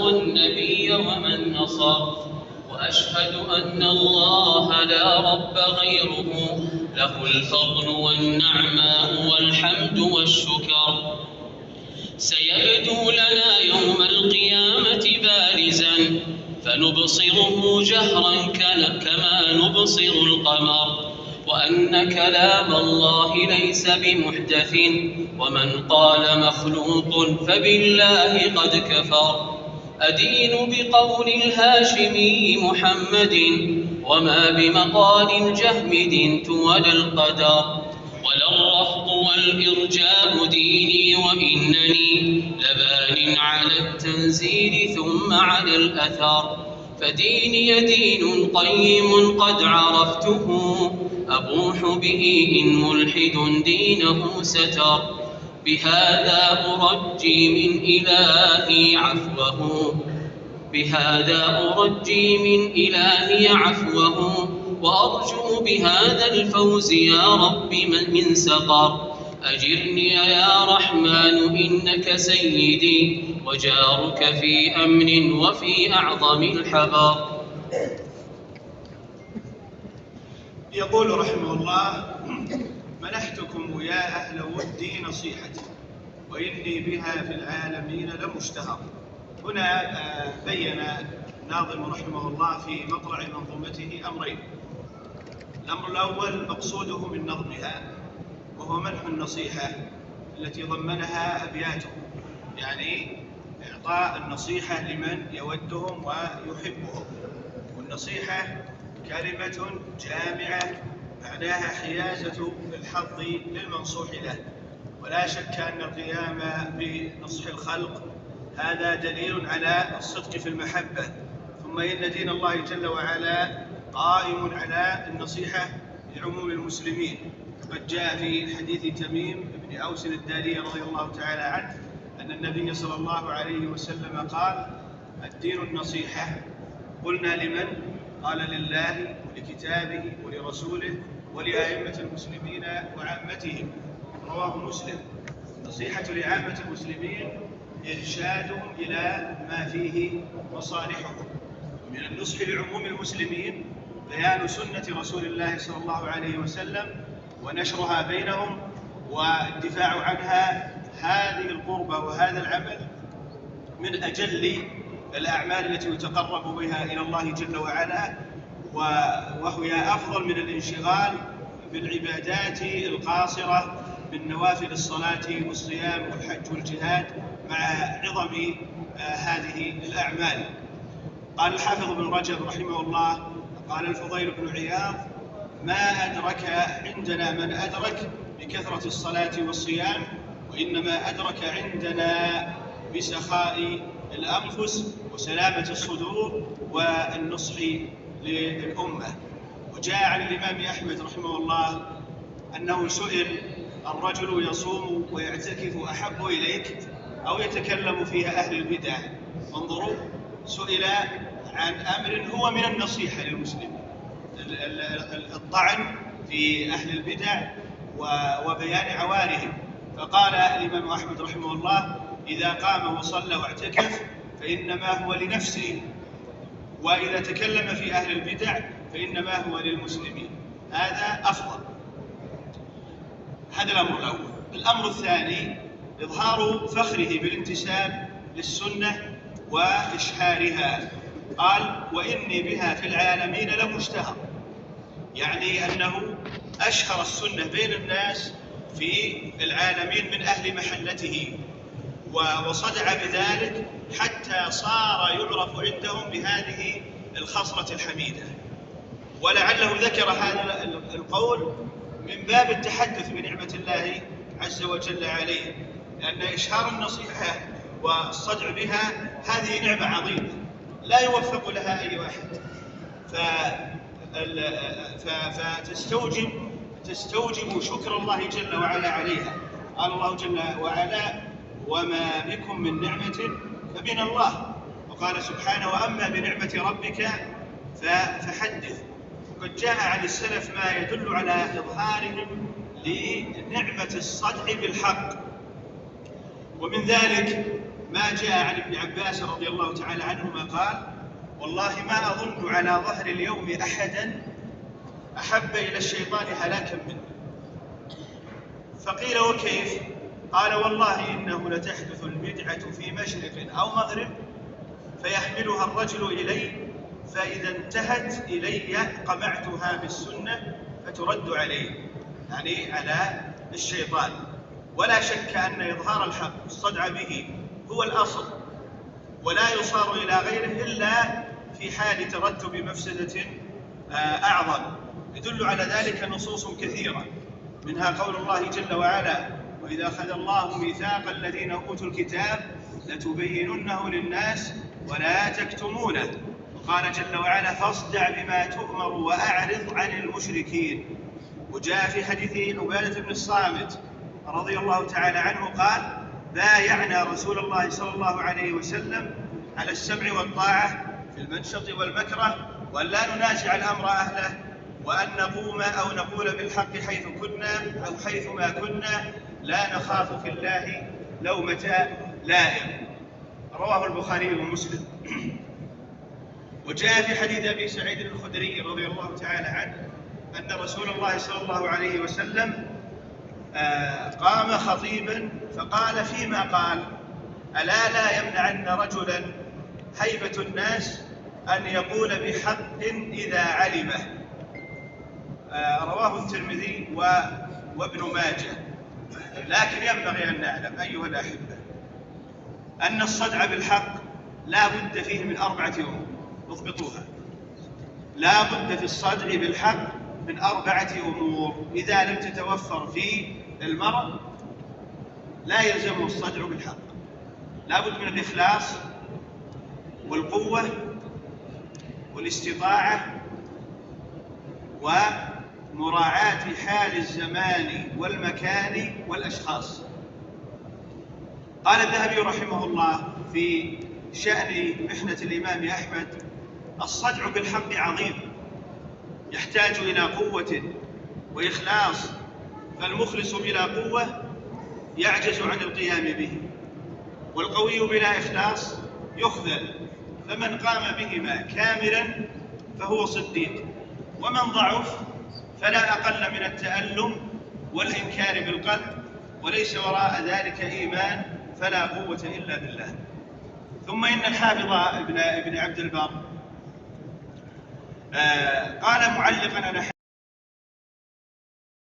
والنبي ومن نصر، وأشهد أن الله لا رب غيره، له الفضل والنعماء والحمد والشكر. سيبدو لنا يوم القيامة بارزا فنبصره جهرا كما نبصر القمر، وأن كلام الله ليس بمحدث، ومن قال مخلوق فبالله قد كفر. أدين بقول الهاشمي محمد، وما بمقال الجهمد ولا القدر، ولا الرفض والإرجاء ديني، وإنني لبان على التنزيل ثم على الأثر. فديني دين قيم قد عرفته، أبوح به إن ملحد دينه ستر. بهذا أرجي من إلهي عفوه، وأرجو بهذا الفوز يا رب من سقر. أجرني يا رحمن إنك سيدي، وجارك في أمن وفي أعظم الحذر. يقول رحمه الله: منحتكم يا أهل ودي نصيحتي، وإني بها في العالمين لمشتهر. هنا بين الناظم رحمه الله في مطلع منظومته أمرين. الأمر الأول مقصوده من نظمها، وهو منح النصيحة التي ضمنها أبياته، يعني إعطاء النصيحة لمن يودهم ويحبهم. والنصيحة كلمة جامعة معناها حيازة الحظ للمنصوح له، ولا شك أن القيام بنصح الخلق هذا دليل على الصدق في المحبة. ثم إن دين الله جل وعلا قائم على النصيحة لعموم المسلمين. قد جاء في حديث تميم بن أوس الداري رضي الله تعالى عنه أن النبي صلى الله عليه وسلم قال: الدين النصيحة. قلنا: لمن؟ قال: لله ولكتابه ولرسوله ولأئمة المسلمين وعامتهم. رواه مسلم. النصيحة لعامة المسلمين إرشادهم إلى ما فيه مصالحهم. من النصح لعموم المسلمين بيان سنة رسول الله صلى الله عليه وسلم ونشرها بينهم والدفاع عنها. هذه القربة وهذا العمل من أجل الأعمال التي يتقرب بها إلى الله جل وعلا، وهي أفضل من الانشغال بالعبادات القاصرة من نوافل الصلاة والصيام والحج والجهاد مع عظم هذه الأعمال. قال الحافظ ابن رجب رحمه الله: قال الفضيل بن عياض: ما أدرك عندنا من أدرك بكثرة الصلاة والصيام، وإنما أدرك عندنا بسخاء الأنفس وسلامة الصدور والنصح للأمة. وجاء عن الإمام أحمد رحمه الله أنه سئل: الرجل يصوم ويعتكف أحب إليك أو يتكلم فيها أهل البدع؟ انظروا، سئل عن أمر هو من النصيحة للمسلمين، الطعن في أهل البدع وبيان عوارهم. فقال الإمام أحمد رحمه الله: إذا قام وصلى واعتكف فإنما هو لنفسه، وإذا تكلم في أهل البدع فإنما هو للمسلمين. هذا أفضل. هذا الأمر الأول. الأمر الثاني إظهار فخره بالانتساب للسنة وإشهارها. قال: وإني بها في العالمين لمشتهر، يعني أنه أشهر السنة بين الناس في العالمين من أهل محلته، وصدع بذلك حتى صار يعرف عندهم بهذه الخصلة الحميدة. ولعله ذكر هذا القول من باب التحدث بنعمة الله عز وجل عليه، لأن إشهار النصيحة والصدع بها هذه نعمة عظيمة لا يوفق لها أي واحد، فتستوجب شكر الله جل وعلا عليها. قال الله جل وعلا: وما بكم من نعمة فمن الله. وقال سبحانه: وأما بنعمة ربك فحدث. وقد جاء عن السلف ما يدل على إظهارهم لنعمة الصدع بالحق. ومن ذلك ما جاء عن ابن عباس رضي الله تعالى عنهما قال: والله ما أظن على ظهر اليوم أحدا أحب إلى الشيطان هلاكا منه. فقيل: وكيف؟ قال: والله إنه لتحدث البدعة في مشرق أو مغرب فيحملها الرجل إلي، فإذا انتهت إلي قمعتها بالسنة فترد عليه، يعني على الشيطان. ولا شك أن إظهار الحق والصدع به هو الأصل، ولا يصار إلى غيره إلا في حال ترتب مفسدة أعظم. يدل على ذلك نصوص كثيرة، منها قول الله جل وعلا: وإذا أخذ الله ميثاق الذين أوتوا الكتاب لتبيننه للناس ولا تكتمونه. وقال جل وعلا: فاصدع بما تؤمر وأعرض عن المشركين. وجاء في حديث عبادة بن الصامت رضي الله تعالى عنه قال: بايعنا رسول الله صلى الله عليه وسلم على السمع والطاعة في المنشط والمكره، وأن لا ننازع الأمر أهله، وأن نقوم أو نقول بالحق حيث كنا أو حيث ما كنا، لا نخاف في الله لومة لائم. رواه البخاري ومسلم. وجاء في حديث أبي سعيد الخدري رضي الله تعالى عنه أن رسول الله صلى الله عليه وسلم قام خطيبا فقال فيما قال: ألا لا يمنعن رجلا هيبة الناس أن يقول بحق إذا علمه. رواه الترمذي وابن ماجه. لكن ينبغي أن نعلم أيها الأحبة أن الصدع بالحق لا بد فيه من 4 أمور، اضبطوها. لا بد في الصدع بالحق من 4 أمور، إذا لم تتوفر في المرء لا يلزمه الصدع بالحق. لا بد من الإخلاص والقوة والاستطاعة ومراعاة حال الزمان والمكان والأشخاص. قال الذهبي رحمه الله في شأن محنة الإمام أحمد: الصدع بالحق عظيم، يحتاج إلى قوة وإخلاص، فالمخلص بلا قوة يعجز عن القيام به، والقوي بلا إخلاص يخذل، فمن قام بهما كاملا فهو صديق، ومن ضعف فلا أقل من التألم والإنكار بالقلب، وليس وراء ذلك إيمان، فلا قوة إلا بالله. ثم إن الحافظ ابن عبد البر قال معلقا على